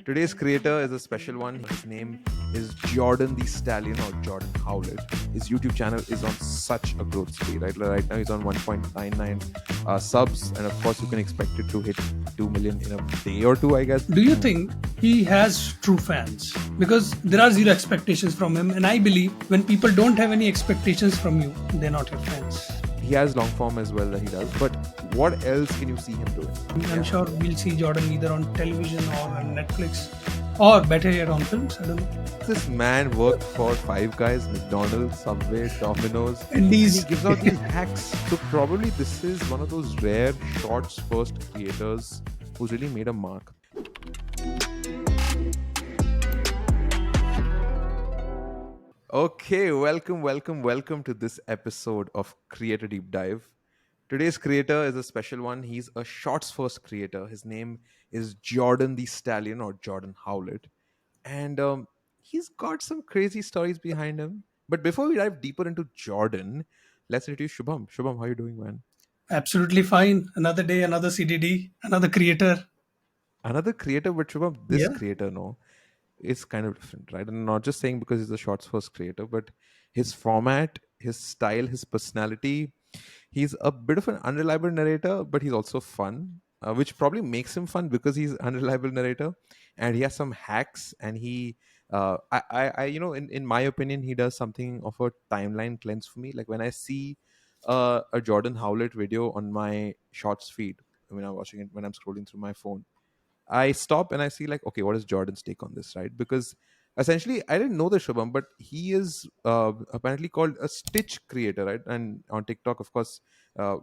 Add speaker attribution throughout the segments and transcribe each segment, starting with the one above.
Speaker 1: Today's creator is a special one. His name is Jordan the Stallion or Jordan Howlett. His YouTube channel is on such a growth speed. Right now he's on 1.99 subs, and of course you can expect it to hit 2 million in a day or two, I guess.
Speaker 2: Do you think he has true fans? Because there are zero expectations from him, and I believe when people don't have any expectations from you, they're not your fans.
Speaker 1: He has long form as well that he does, but what else can you see him doing?
Speaker 2: I'm sure we'll see Jordan either on television or on Netflix, or better yet on films. I don't know.
Speaker 1: This man worked for Five Guys, McDonald's, Subway, Domino's,
Speaker 2: And
Speaker 1: and he
Speaker 2: these,
Speaker 1: gives out these hacks. So probably this is one of those rare shorts first creators who's really made a mark. Okay, welcome to this episode of Creator Deep Dive. Today's creator is a special one. He's a shorts first creator. His name is Jordan the Stallion or Jordan Howlett. And he's got some crazy stories behind him. But before we dive deeper into Jordan, let's introduce Shubham. Shubham, how are you doing, man?
Speaker 2: absolutely fine. Another day, another CDD, another creator.
Speaker 1: Another creator, but Shubham, this
Speaker 2: Yeah,
Speaker 1: creator, no, is kind of different, right? And not just saying because he's a shorts first creator, but his format, his style, his personality. He's a bit of an unreliable narrator, but he's also fun, which probably makes him fun because he's unreliable narrator, and he has some hacks. And in my opinion, he does something of a timeline cleanse for me. Like when I see a Jordan Howlett video on my shorts feed, when I'm watching it, when I'm scrolling through my phone, I stop and I see like, okay, what is Jordan's take on this, right? Because essentially, I didn't know the Shubham, but he is apparently called a stitch creator, right? And on TikTok, of course,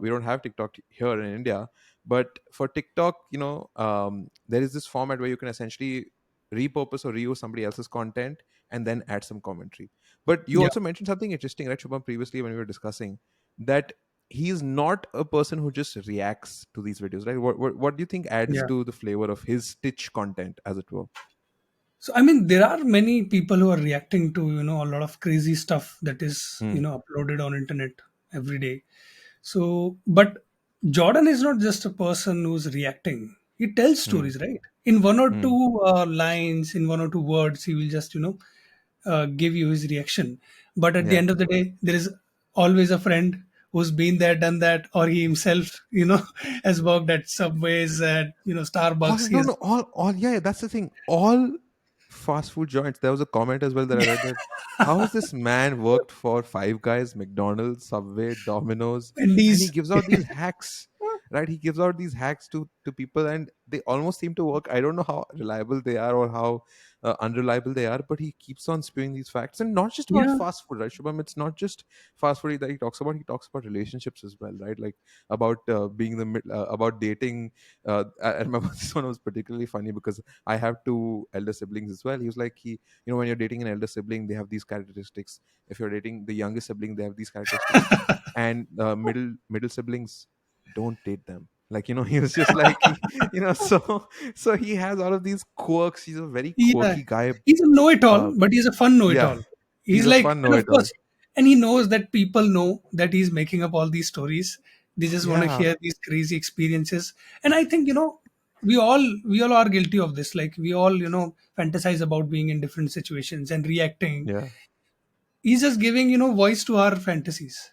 Speaker 1: we don't have TikTok here in India, but for TikTok, there is this format where you can essentially repurpose or reuse somebody else's content and then add some commentary. But you
Speaker 2: yeah,
Speaker 1: also mentioned something interesting, right, Shubham, previously when we were discussing that he's not a person who just reacts to these videos, right? What do you think adds
Speaker 2: yeah.
Speaker 1: to the flavor of his stitch content, as it were?
Speaker 2: So I mean, there are many people who are reacting to a lot of crazy stuff that is
Speaker 1: Hmm.
Speaker 2: uploaded on internet every day. So, but Jordan is not just a person who's reacting. He tells
Speaker 1: Hmm.
Speaker 2: stories, right? In one or
Speaker 1: Hmm.
Speaker 2: two lines, in one or two words, he will just give you his reaction. But at the
Speaker 1: Yeah.
Speaker 2: end of the day, there is always a friend who's been there, done that, or he himself, has worked at Subways, at
Speaker 1: All
Speaker 2: Starbucks. He
Speaker 1: no
Speaker 2: has,
Speaker 1: no all yeah, that's the thing. All fast food joints. There was a comment as well that I read that how has this man worked for Five Guys, McDonald's, Subway, Domino's,
Speaker 2: and
Speaker 1: and he
Speaker 2: these,
Speaker 1: gives out these hacks, right? He gives out these hacks to people, and they almost seem to work. I don't know how reliable they are or how unreliable they are, but he keeps on spewing these facts, and not just about
Speaker 2: yeah,
Speaker 1: fast food, right, Shubham? It's not just fast food that he talks about. He talks about relationships as well, right? Like about being about dating. I remember this one was particularly funny because I have two elder siblings as well. He was like, when you're dating an elder sibling, they have these characteristics. If you're dating the youngest sibling, they have these characteristics, and middle siblings, don't date them. Like he was just like so he has all of these quirks. He's a very
Speaker 2: yeah,
Speaker 1: quirky guy.
Speaker 2: he's a know-it-all,
Speaker 1: Uh,
Speaker 2: but he's a fun
Speaker 1: yeah,
Speaker 2: know-it-all. He's
Speaker 1: he's a
Speaker 2: like,
Speaker 1: fun
Speaker 2: and of
Speaker 1: know-it-all.
Speaker 2: course, and he knows that people know that he's making up all these stories. They just want to
Speaker 1: Yeah,
Speaker 2: hear these crazy experiences. And I think we all are guilty of this. Like we all fantasize about being in different situations and reacting.
Speaker 1: yeah.
Speaker 2: He's just giving voice to our fantasies.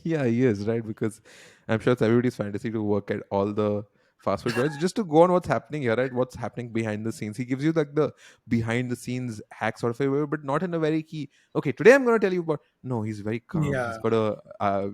Speaker 1: Yeah, he is, right? Because I'm sure it's everybody's fantasy to work at all the fast food joints. Just to go on what's happening here, right? What's happening behind the scenes. He gives you like the behind the scenes hack sort of a way, but not in a very key. Okay, today I'm going to tell you about. No, he's very calm. He's
Speaker 2: Yeah,
Speaker 1: got a.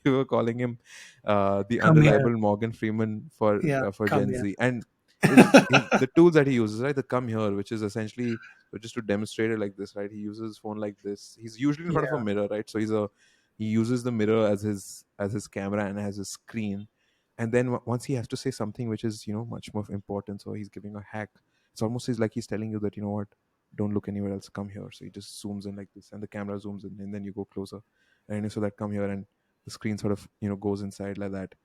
Speaker 1: We were calling him the
Speaker 2: come here.
Speaker 1: unreliable Morgan Freeman
Speaker 2: Yeah,
Speaker 1: for
Speaker 2: come
Speaker 1: Gen
Speaker 2: here.
Speaker 1: Z, and his the tools that he uses, right? The come here, which is essentially just to demonstrate it like this, right? He uses his phone like this. He's usually in front of a
Speaker 2: Yeah,
Speaker 1: mirror, right? So he uses the mirror as his camera and as his screen, and then once he has to say something which is much more important, so he's giving a hack. It's almost like he's telling you that, what, don't look anywhere else, come here. So he just zooms in like this, and the camera zooms in, and then you go closer, and so that come here, and the screen sort of goes inside like that,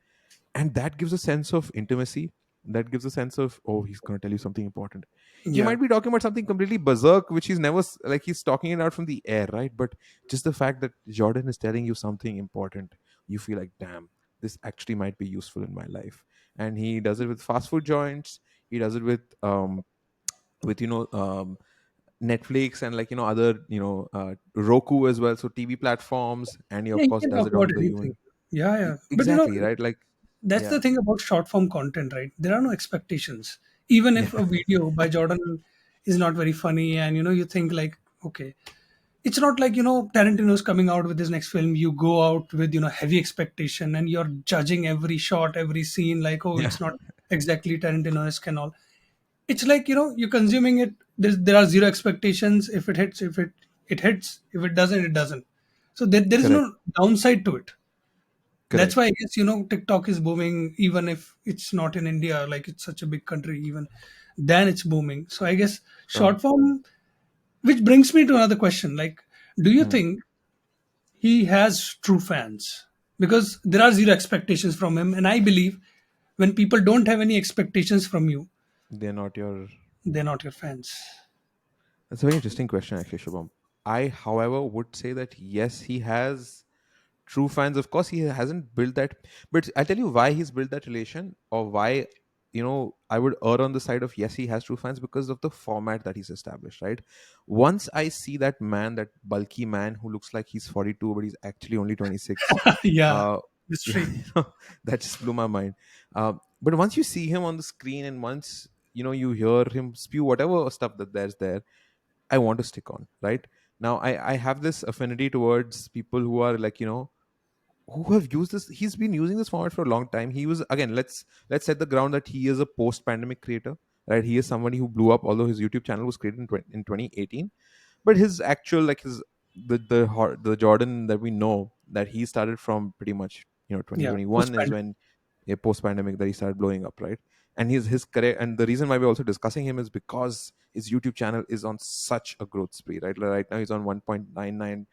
Speaker 1: and that gives a sense of intimacy. That gives a sense of, oh, he's going to tell you something important. He
Speaker 2: yeah,
Speaker 1: might be talking about something completely berserk, which he's never like he's talking it out from the air, right? But just the fact that Jordan is telling you something important, you feel like, damn, this actually might be useful in my life. And he does it with fast food joints. He does it with with Netflix and other Roku as well, so TV platforms, and he
Speaker 2: Yeah,
Speaker 1: of
Speaker 2: you
Speaker 1: course
Speaker 2: can
Speaker 1: does
Speaker 2: talk
Speaker 1: it
Speaker 2: about
Speaker 1: on the
Speaker 2: anything.
Speaker 1: UN.
Speaker 2: Yeah, yeah. But
Speaker 1: Exactly, right? Like,
Speaker 2: that's
Speaker 1: yeah.
Speaker 2: the thing about short form content, right? There are no expectations. Even if a
Speaker 1: Yeah.
Speaker 2: video by Jordan is not very funny, and you think like, okay, it's not like Tarantino's coming out with his next film. You go out with heavy expectation, and you're judging every shot, every scene, like, oh,
Speaker 1: Yeah.
Speaker 2: it's not exactly Tarantino-esque and all. It's like you're consuming it. There are zero expectations. If it hits, it hits. If it doesn't, it doesn't. So there is
Speaker 1: Correct.
Speaker 2: no downside to it. That's why
Speaker 1: Correct.
Speaker 2: I guess TikTok is booming, even if it's not in India. Like, it's such a big country, even then it's booming. So I guess
Speaker 1: Sure.
Speaker 2: short form. Which brings me to another question. Like, do you
Speaker 1: Hmm.
Speaker 2: think he has true fans? Because there are zero expectations from him, and I believe when people don't have any expectations from you,
Speaker 1: They're not your.
Speaker 2: they're not your fans.
Speaker 1: That's a very interesting question, actually, Shubham. I, however, would say that yes, he has true fans. Of course, he hasn't built that, but I'll tell you why he's built that relation, or why I would err on the side of yes, he has true fans, because of the format that he's established. Right. Once I see that man, that bulky man who looks like he's 42 but he's actually only 26.
Speaker 2: Yeah,
Speaker 1: uh yeah,
Speaker 2: mystery.
Speaker 1: that just blew my mind. But once you see him on the screen, and once you hear him spew whatever stuff that there's there, I want to stick on. Right. Now I have this affinity towards people who are like, who have used this. He's been using this format for a long time. He was, again, let's set the ground that he is a post pandemic creator. Right. He is somebody who blew up, although his YouTube channel was created in 2018. But his actual, like, his the Jordan that we know, that he started from pretty much,
Speaker 2: Yeah, post
Speaker 1: 2021 is
Speaker 2: pandemic.
Speaker 1: when, post pandemic, that he started blowing up, right? And his career, and the reason why we're also discussing him is because his YouTube channel is on such a growth spree, right? Like, right now he's on 1.99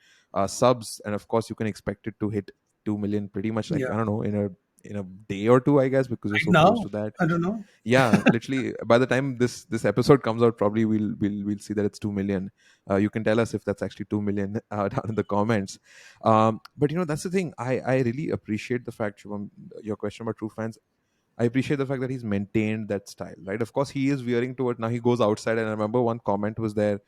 Speaker 1: subs, and of course you can expect it to hit 2 million pretty much, like,
Speaker 2: Yeah,
Speaker 1: I don't know, in a day or two, I guess, because you're
Speaker 2: right
Speaker 1: so close
Speaker 2: now,
Speaker 1: to that.
Speaker 2: I don't know.
Speaker 1: Yeah, literally, by the time this episode comes out, probably we'll see that it's 2 million. You can tell us if that's actually 2 million down in the comments. But that's the thing. I really appreciate the fact, Shubham, your question about true fans. I appreciate the fact that he's maintained that style, right? Of course, he is veering toward, now he goes outside, and I remember one comment was there,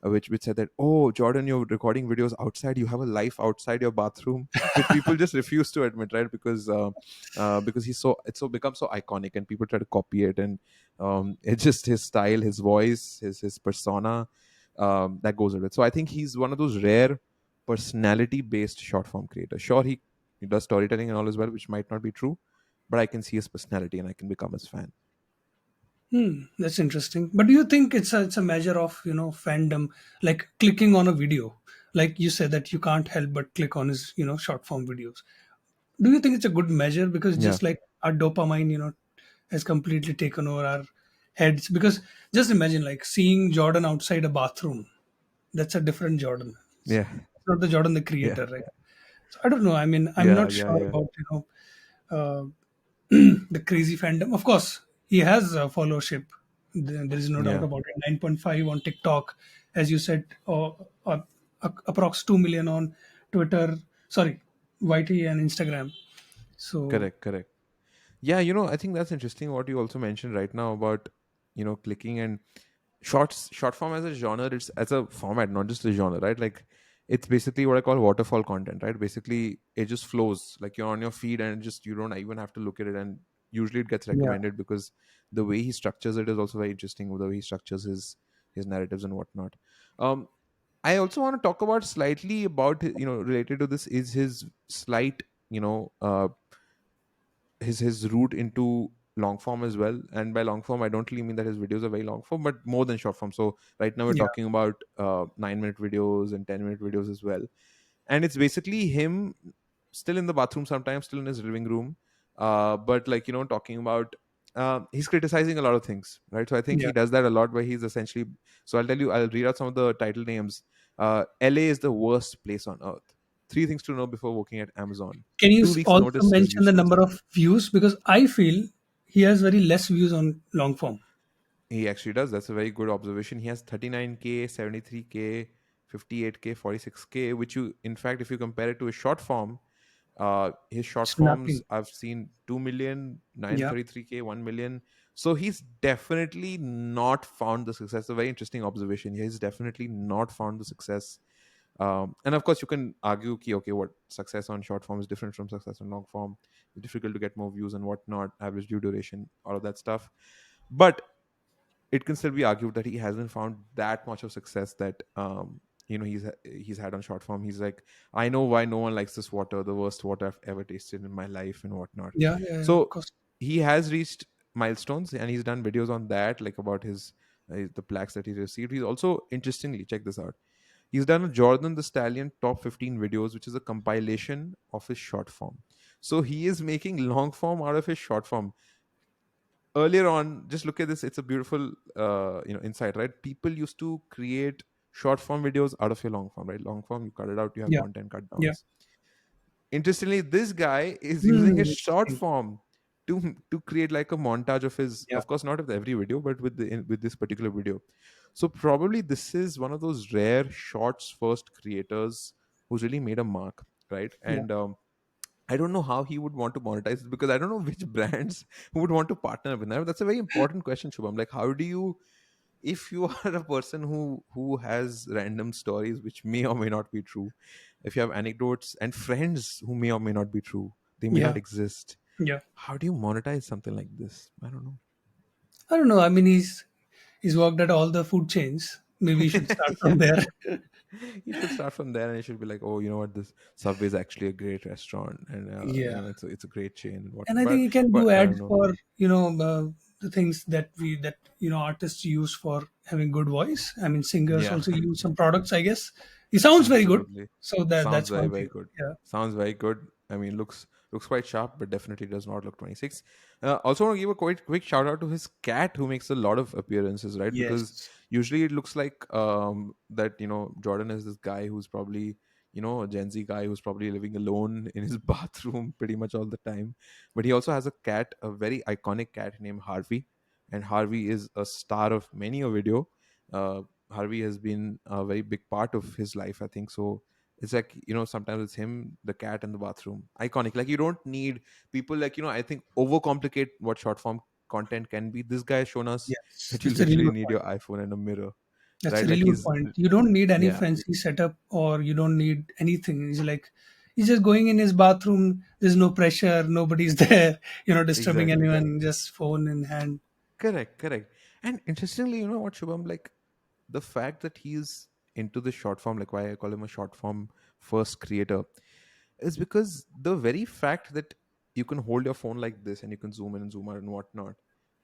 Speaker 1: which said that, "Oh, Jordan, you're recording videos outside. You have a life outside your bathroom," which people just refuse to admit, right? Because it's so become so iconic, and people try to copy it, and it's just his style, his voice, his persona, that goes with it. So I think he's one of those rare personality based short form creators. Sure, he does storytelling and all as well, which might not be true, but I can see his personality and I can become his fan.
Speaker 2: That's interesting. But do you think it's a measure of fandom, like clicking on a video, like you said that you can't help but click on his short form videos? Do you think it's a good measure? Because
Speaker 1: Yeah,
Speaker 2: just like our dopamine, has completely taken over our heads. Because just imagine like seeing Jordan outside a bathroom. That's a different Jordan. It's
Speaker 1: yeah,
Speaker 2: not the Jordan the
Speaker 1: yeah,
Speaker 2: creator, right? So I don't know. I mean, I'm
Speaker 1: yeah,
Speaker 2: not
Speaker 1: yeah,
Speaker 2: sure
Speaker 1: yeah,
Speaker 2: about uh, the crazy fandom. Of course, he has a followership. There is no doubt
Speaker 1: yeah.
Speaker 2: about it. 9.5 on TikTok, as you said, or approx 2 million on Twitter. Sorry, YT and Instagram. So
Speaker 1: Correct, correct. Yeah, I think that's interesting what you also mentioned right now about, clicking and short form as a genre. It's as a format, not just a genre, right? Like, it's basically what I call waterfall content, right? Basically, it just flows, like, you're on your feed, and just you don't even have to look at it, and usually it gets
Speaker 2: yeah,
Speaker 1: recommended because the way he structures it is also very interesting, the way he structures his narratives and whatnot. um I also want to talk about slightly about, related to this, is his slight, his route into long form as well. And by long form, I don't really mean that his videos are very long form, but more than short form. So right now we're
Speaker 2: yeah.
Speaker 1: talking about 9-minute videos and 10-minute videos as well. And it's basically him still in the bathroom, sometimes still in his living room, but, like, talking about, he's criticizing a lot of things, right? So I think
Speaker 2: Yeah.
Speaker 1: he does that a lot, where he's essentially, so I'll read out some of the title names. LA is the worst place on earth. Three things to know before working at Amazon.
Speaker 2: Can you
Speaker 1: 2 weeks
Speaker 2: also
Speaker 1: notice is
Speaker 2: mention the
Speaker 1: useless.
Speaker 2: number of views? Because I feel he has very less views on long form.
Speaker 1: He actually does. That's a very good observation. He has 39K, 73K, 58K, 46K, which, you, in fact, if you compare it to a short form, His short forms
Speaker 2: Snapping.
Speaker 1: I've seen 2 million, nine
Speaker 2: Yeah.
Speaker 1: thirty three k 1 million. So he's definitely not found the success. A very interesting observation. He's definitely not found the success. And of course, you can argue, okay, what success on short form is different from success on long form. It's difficult to get more views and whatnot, average view duration, all of that stuff. But it can still be argued that he hasn't found that much of success that he's had on short form. He's like, I know why no one likes this water, the worst water I've ever tasted in my life and whatnot.
Speaker 2: Yeah, yeah, yeah, of
Speaker 1: So
Speaker 2: course.
Speaker 1: he has reached milestones and he's done videos on that, like about his the plaques that he received. He's also, interestingly, check this out, he's done a Jordan the Stallion top 15 videos, which is a compilation of his short form. So he is making long form out of his short form. Earlier on, just look at this, it's a beautiful insight, right? People used to create short form videos out of your long form, right? Long form, you cut it out, you have
Speaker 2: Yeah,
Speaker 1: content cut
Speaker 2: yeah.
Speaker 1: downs. Interestingly, this guy is using his short
Speaker 2: Interesting.
Speaker 1: form to create like a montage of his,
Speaker 2: Yeah,
Speaker 1: of course not of every video, but with this particular video. So probably this is one of those rare shorts first creators who's really made a mark, right?
Speaker 2: yeah,
Speaker 1: And I don't know how he would want to monetize it, because I don't know which brands would want to partner with him. That's a very important question, Shubham. Like, how do you, if you are a person who has random stories which may or may not be true, if you have anecdotes and friends who may or may not be true, they may not
Speaker 2: yeah,
Speaker 1: exist.
Speaker 2: yeah.
Speaker 1: How do you monetize something like this? I don't know.
Speaker 2: I don't know. I mean, he's worked at all the food chains. Maybe you should start from there.
Speaker 1: You should start from there, and you should be like, oh, you know what, this Subway is actually a great restaurant, and
Speaker 2: Yeah.
Speaker 1: it's a great chain and
Speaker 2: And
Speaker 1: whatnot.
Speaker 2: I think you can
Speaker 1: But
Speaker 2: do
Speaker 1: I
Speaker 2: ads
Speaker 1: don't know.
Speaker 2: for the things that artists use for having good voice. I mean, singers
Speaker 1: Yeah.
Speaker 2: also use some products, I guess. It sounds very good,
Speaker 1: Absolutely.
Speaker 2: so
Speaker 1: Sounds
Speaker 2: that's
Speaker 1: very,
Speaker 2: one
Speaker 1: very
Speaker 2: thing.
Speaker 1: good.
Speaker 2: Yeah.
Speaker 1: Sounds very good. I mean, looks quite sharp, but definitely does not look 26. Also, want to give a quite quick shout out to his cat, who makes a lot of appearances, right? Because
Speaker 2: Yes.
Speaker 1: usually it looks like that Jordan is this guy who's probably a Gen Z guy who's probably living alone in his bathroom pretty much all the time. But he also has a cat, a very iconic cat named Harvey, and Harvey is a star of many a video. Uh, Harvey has been a very big part of his life, I think. So it's like, sometimes it's him, the cat, and the bathroom. Iconic. Like, you don't need people, like, I think, overcomplicate what short form content can be. This guy has shown us
Speaker 2: Yes.
Speaker 1: that you
Speaker 2: That's a really
Speaker 1: literally
Speaker 2: good
Speaker 1: need
Speaker 2: point.
Speaker 1: your iPhone and a mirror,
Speaker 2: That's a
Speaker 1: right? Like,
Speaker 2: really good
Speaker 1: he's,
Speaker 2: point. You don't need any
Speaker 1: yeah,
Speaker 2: fancy setup, or you don't need anything. He's just going in his bathroom. There's no pressure. Nobody's there, disturbing
Speaker 1: exactly.
Speaker 2: anyone. Just phone in hand.
Speaker 1: Correct, correct. And interestingly, you know what, Shubham, like, the fact that he's into the short form, like why I call him a short form first creator, is because the very fact that you can hold your phone like this and you can zoom in and zoom out and whatnot,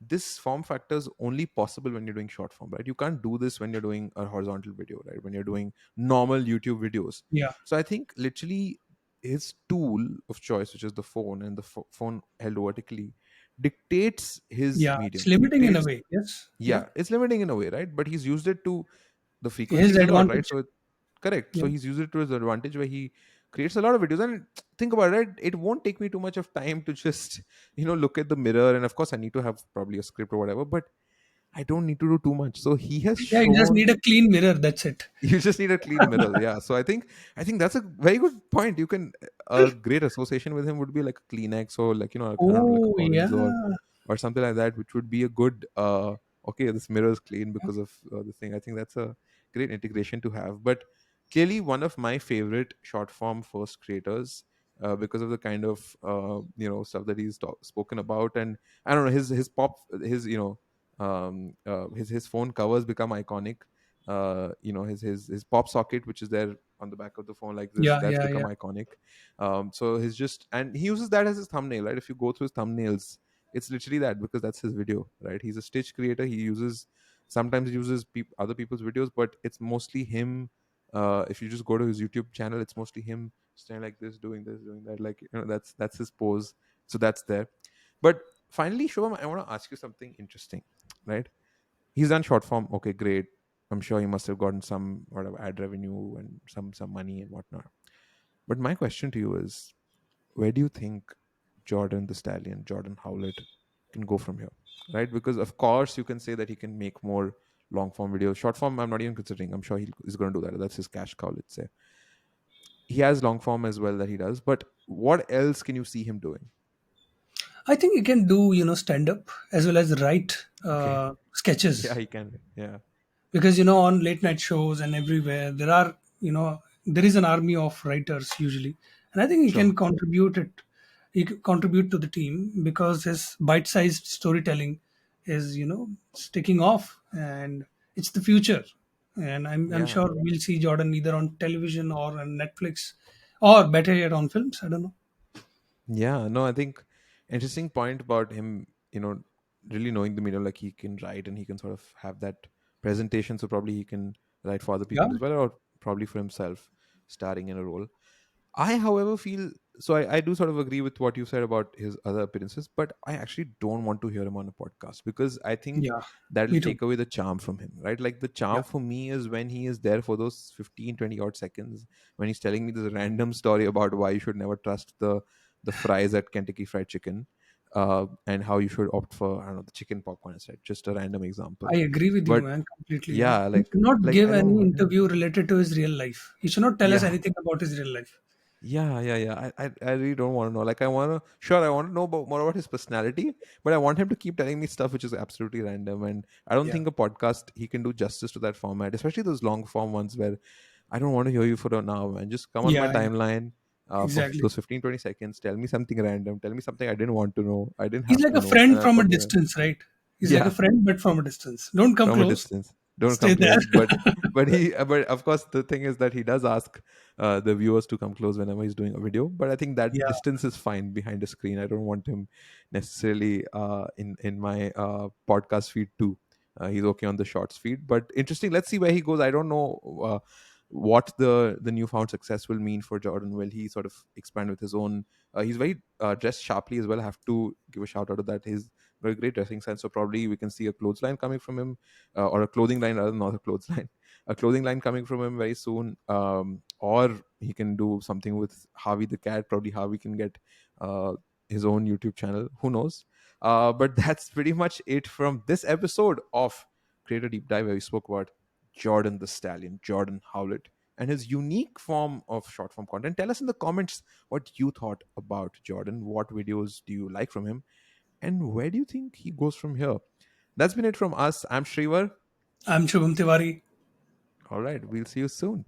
Speaker 1: this form factor is only possible when you're doing short form, right? You can't do this when you're doing a horizontal video, right? When you're doing normal YouTube videos.
Speaker 2: Yeah.
Speaker 1: So I think literally his tool of choice, which is the phone, and the phone held vertically, dictates his
Speaker 2: Yeah. It's
Speaker 1: medium,
Speaker 2: limiting in a
Speaker 1: dictates,
Speaker 2: way. Yes. Yeah.
Speaker 1: yeah, it's limiting in a way, right? But he's used it to, the frequency
Speaker 2: His
Speaker 1: is a lot, right?
Speaker 2: advantage.
Speaker 1: So correct. So
Speaker 2: Yeah.
Speaker 1: he's used it to his advantage, where he creates a lot of videos. And think about it, it won't take me too much of time to just, look at the mirror. And of course, I need to have probably a script or whatever, but I don't need to do too much. So he has
Speaker 2: Yeah. You just need
Speaker 1: shown
Speaker 2: a clean mirror. That's it.
Speaker 1: you just need a clean mirror. Yeah. So I think that's a very good point. You can, a great association with him would be like a Kleenex, or like, I don't know, like a
Speaker 2: Oh yeah.
Speaker 1: Collins, or something like that, which would be a good okay, this mirror is clean because of the thing. I think that's a great integration to have. But clearly one of my favorite short form first creators, because of the kind of stuff that he's spoken about. And I don't know, his pop, his his phone covers become iconic. His pop socket, which is there on the back of the phone like this,
Speaker 2: Yeah.
Speaker 1: that's
Speaker 2: Yeah.
Speaker 1: become
Speaker 2: Yeah.
Speaker 1: iconic. So he's just, and he uses that as his thumbnail, right? If you go through his thumbnails, it's literally that, because that's his video, right? He's a stitch creator. He uses, sometimes he uses other people's videos, but it's mostly him. If you just go to his YouTube channel, it's mostly him standing like this, doing that, like, that's his pose. So that's there. But finally, Shubham, I want to ask you something interesting, right? He's done short form, okay, great. I'm sure he must have gotten some whatever ad revenue and some money and whatnot. But my question to you is, where do you think Jordan the Stallion, Jordan Howlett, can go from here? Right? Because of course you can say that he can make more long form videos. Short form, I'm not even considering. I'm sure he's going to do that. That's his cash cow, let's say. he has long form as well that he does. But what else can you see him doing?
Speaker 2: I think he can do, stand up as well as write
Speaker 1: Okay. Yeah,
Speaker 2: sketches.
Speaker 1: he can. Yeah.
Speaker 2: Because on late night shows and everywhere there are, there is an army of writers usually, and I think
Speaker 1: Sure.
Speaker 2: he can contribute to the team because his bite-sized storytelling is, sticking off, and it's the future. And I'm
Speaker 1: Yeah.
Speaker 2: sure we'll see Jordan either on television or on Netflix, or better yet on films. I don't know.
Speaker 1: Yeah, no, I think interesting point about him, really knowing the medium, like he can write and he can sort of have that presentation. So probably he can write for other
Speaker 2: Yeah,
Speaker 1: people as well, or probably for himself, starring in a role. I, however, feel so. I do sort of agree with what you said about his other appearances, but I actually don't want to hear him on a podcast because I think
Speaker 2: yeah,
Speaker 1: that'll
Speaker 2: me too.
Speaker 1: take away the charm from him, right? Like the
Speaker 2: Yeah,
Speaker 1: charm for me is when he is there for those 15, 20 odd seconds, when he's telling me this random story about why you should never trust the fries at Kentucky Fried Chicken, and how you should opt for, I don't know, the chicken popcorn instead. Just a random example,
Speaker 2: I agree with you,
Speaker 1: but
Speaker 2: man, completely.
Speaker 1: yeah,
Speaker 2: He should not
Speaker 1: like
Speaker 2: give
Speaker 1: I don't
Speaker 2: any
Speaker 1: want him.
Speaker 2: interview related to his real life. He should not tell us
Speaker 1: Yeah,
Speaker 2: anything about his real life.
Speaker 1: yeah. I really don't want to know. Like, sure, I want to know more about his personality, but I want him to keep telling me stuff which is absolutely random. And I don't
Speaker 2: Yeah.
Speaker 1: think a podcast he can do justice to that format, especially those long form ones where I don't want to hear you for an hour, man. Just come on my
Speaker 2: Yeah, yeah,
Speaker 1: timeline for
Speaker 2: exactly.
Speaker 1: those 15, 20 seconds. Tell me something random. Tell me something I didn't want to know. I didn't
Speaker 2: He's
Speaker 1: have
Speaker 2: like
Speaker 1: to
Speaker 2: a
Speaker 1: know. And
Speaker 2: friend
Speaker 1: I'll
Speaker 2: from a
Speaker 1: probably,
Speaker 2: distance, right? He's like a
Speaker 1: yeah,
Speaker 2: friend, but from a distance. Don't come
Speaker 1: from a
Speaker 2: close.
Speaker 1: distance. Don't
Speaker 2: Stay
Speaker 1: come
Speaker 2: there.
Speaker 1: close. But of course the thing is that he does ask the viewers to come close whenever he's doing a video. But I think that
Speaker 2: Yeah,
Speaker 1: distance is fine behind the screen. I don't want him necessarily in my podcast feed too. He's okay on the shorts feed. But interesting. Let's see where he goes. I don't know what the newfound success will mean for Jordan. Will he sort of expand with his own? He's very dressed sharply as well. I have to give a shout out to that. He's very great dressing sense. So probably we can see a clothesline coming from him, or a clothing line rather, not a clothesline, a clothing line coming from him very soon. Or he can do something with Harvey the cat. Probably Harvey can get uh, his own YouTube channel. Who knows? But that's pretty much it from this episode of Creator Deep Dive, where we spoke about Jordan the Stallion, Jordan Howlett, and his unique form of short form content. Tell us in the comments what you thought about Jordan. What videos do you like from him? And where do you think he goes from here? That's been it from us. I'm Shreevar.
Speaker 2: I'm Shubham Tiwari.
Speaker 1: All right, we'll see you soon.